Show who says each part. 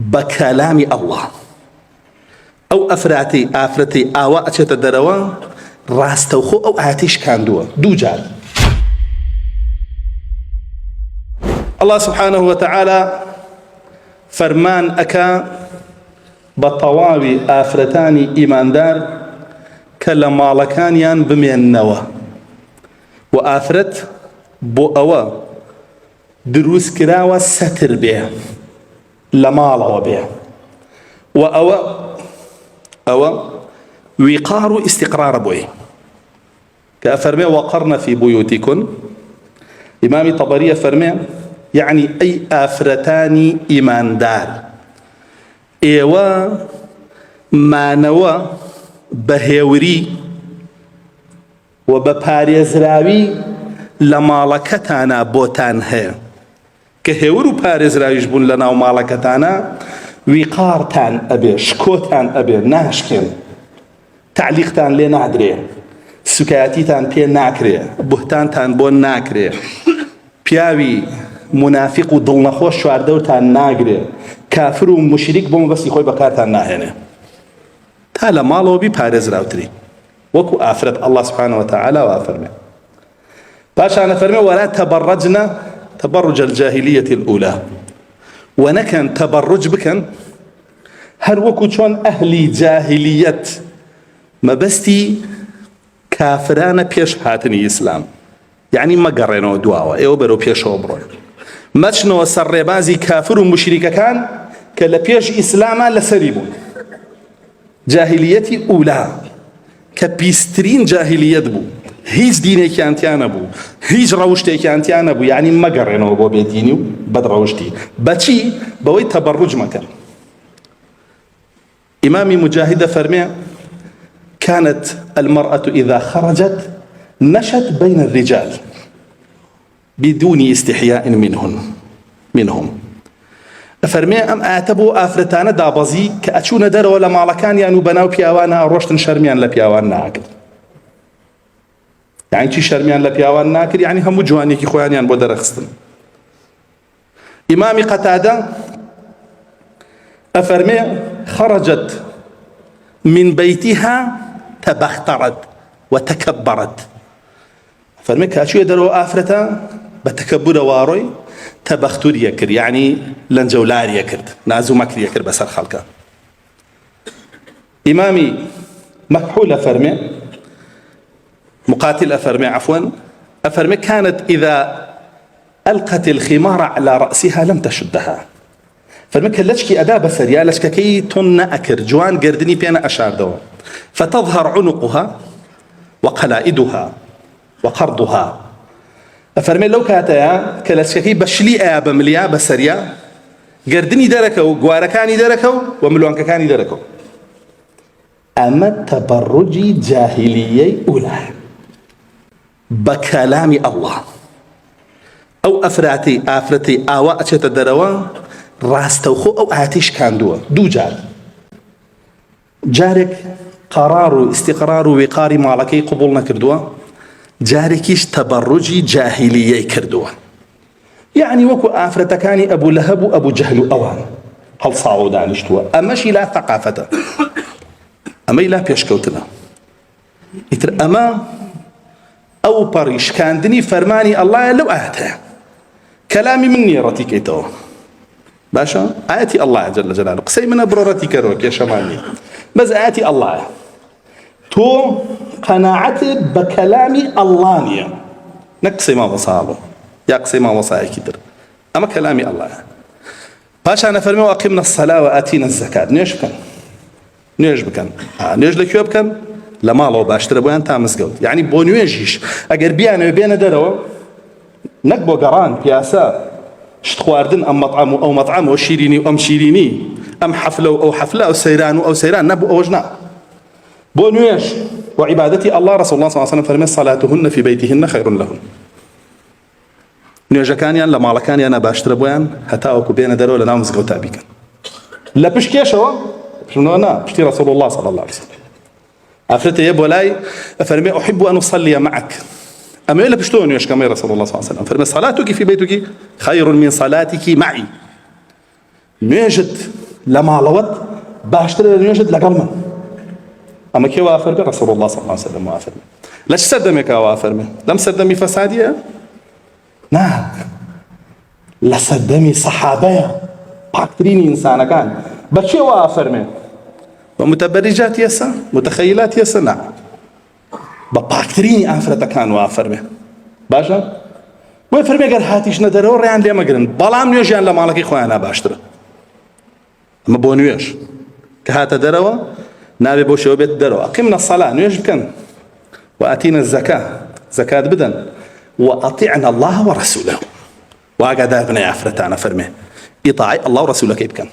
Speaker 1: بكلام الله أو ئافرەتەی ئاوا ئەچێتە دەرەوە ڕاستەوخۆ ئەو ئاتیش کاندووە دوو جار. الله سبحانه وتعالى فرمان ئەکا بە تەواوی ئافرەتانی ئیماندار کە لە ماڵەکانیان بمێننەوە و ئافرەت بۆ ئەوە دروست کراوە سەتر بێ لە ماڵەوە بێ و ئەوە وقار و استقرار بۆی کە ئەفەرمێ وەقەرنە فی بویوتیکن. ئیمامی طەبەری ئەفەرمێ یعنی ئەی ئافرەتانی ئیماندار ئێوە مانەوە بە هێوری و بە پارێزراوی لە ماڵەکەتانە بۆتان هەیە کە هێور و پارێزراویش بوون لە ناو ماڵەکەتانە ویقارتان ئەبێ شکۆتان ئەبێ ناشکێن تعلیقتان لێ نادرێ سوکایەتیتان پێ ناکرێ بوهتانتان بۆ ناکرێ پیاوی منافق و دڵنەخۆش شواردەورتان ناگرێ کافر و مشریک بۆ مەبەستی خۆی بەکارتان ناهێنێ تا لە ماڵەوە بی پارێزراوتری وەکو ئافرەت الله سبحانه وتعالى وافەرمێ. پاشان ئەفەرمێ ولا تبرجن تبرج الجاهلية الأولى ونكن تبرج بكن هر وكو چون أهلي جاهلية مبستي كافران بيش هاتني إسلام يعني ما قرنوا دواوا ايو برو بيشو برون مچنو سربازي كافر ومشرك كان كلا بيش إسلاما لسريبون جاهليتي أولى كبيسترين جاهلية بو هیچ دینێکیان نەبوو هیچ ڕەوشتێکیان نەبوو یعنی مەگەڕێنەوە بۆ بێدینی و بەدڕەوشتی بەچی بەوەی تەبەڕوج مەکەن. ئیمامی مجاهد فەرمێ كانت المرأة إذا خرجت مشت بين الرجال بدون استحياء منهم فەرمێ ئەم ئاەتە بۆ ئافرەتانە دابەزی کە ئەچوونە دەرەوە لە ماڵەکانیان و بەناو پیاوانە ڕۆشتن شەرمیان لە پیاوان ناکرد. يعني چی شەرمیان لە پیاوان ناکرد يعني هەموو جوانێکی خۆیانیان بۆ دەرەخستن. ئیمامی قەتادە ئەفەرمێ خرجت من بيتها تبخترت وتكبرت فەرمێ کاچوویە دەرەوە ئافرەتە بە تەکەبورە واڕۆی تەبەختوریە کرد يعني لەنجەولاریە کرد ناز و مەکریە کرد بەسەر خەڵکە. ئیمامی مەکحوول ئەفەرمێ مقاتل أفرمي عفوا أفرمي كانت إذا ألقت الخمار على رأسها لم تشدها فرمي كلشكي أدا بسريا لشككي تن أكر جوان قردني بينا أشار دو فتظهر عنقها وقلائدها وقرضها أفرمي لو كاتيا كلشككي بشلي أبا مليا بسريا قردني دركو قواركاني دركو وملوانككاني دركو أما تبرجي جاهلية أولى بكلام الله أو ئافرەتەی ئاوا ئەچێتە دەرەوە ڕاستەوخۆ ئەو ئاتیش کاندووە دوو جار. جارێک قەرار و استقرار و وقاری ماڵەکەی قبوڵ نەکردووە جارێکیش تەبەڕوجی جاهیلیەی کردووە یعنی وەکو ئافرەتەکانی ئەبوو لەهەب و ئەبوو جەهل و ئەوان هەڵساوە و دانیشتووە ئەمەشی لا ثەقافەتە ئەمەی لا پێشکەوتنە ئیتر ئەمە أو بريش كان دني فرماني الله لو آتها كلامي مني رتيكيتو باشا آتي الله جل جلاله قسي من برورتي كروك يا شمالي بس آتي الله تو قناعتي بكلامي الله نيا نقصي ما وصاله يقصي ما وصاي كتر أما كلامي الله باشا أنا فرمي وأقمنا الصلاة وآتينا الزكاة نيش بكن نيش لك يبكن لما الله باشتر بوان تامس قوت يعني بونويجيش اگر بيانا بينا دروا نقبو قران بياسا شتخواردن ام مطعم او مطعم او شيريني ام شيريني ام حفله او حفله او سيران او سيران نبو اوجنا بونويش وعبادتي الله رسول الله صلى الله عليه وسلم فرمى صلاتهن في بيتهن خير لهن نيجا كانيان لما الله كان انا باشتر بوان حتى او بينا دروا لنا مسقوتا بيكن لا بشكيشو شنو انا بشتي رسول الله صلى الله عليه وسلم أفرت يا بولاي أفرمي أحب أن أصلي معك أما إلا بشتون يا شكامي رسول الله صلى الله عليه وسلم فرمي صلاتك في بيتك خير من صلاتك معي نجد لما لوت باشتر نوێژت لەگەڵ من. ئەمە کێ وا فەرمێ؟ رەسوڵ الله صلی الله علیه وسلم وا فەرمێ. لە چ سەردەمێکا وا فەرمێ؟ لەم سەردەمی فەسادیە؟ نا، لە سەردەمی سەحابەیە، پاکترینی ئینسانەکان. بە چێ وا فەرمێ؟ بە متەبەریجات یەسە؟ متەخەیلات یەسە؟ نا، بە پاکترینی ئافرەتەکان وا فەرمێ. باشە؟ وی فەرمێ گەر هاتیشنە دەرەوە ڕێیان لێ مەگرن، بەڵام نوێژیان لە ماڵەکەی خۆیانە باشترە. ئەمە بۆ نوێژ کە هاتە دەرەوە نابێ بۆ شەوە بێت دەرەوە. ئەقیمنە الصەلاة، نوێژ بکەن، وئەتینا الزەکاة، زەکات بدەن، وئەطیعنا الله وەرەسوولەه. واگادار بنە ئافرەتانە فەرمێ ئیطاعی الله و ڕەسوولەکەی بکەن.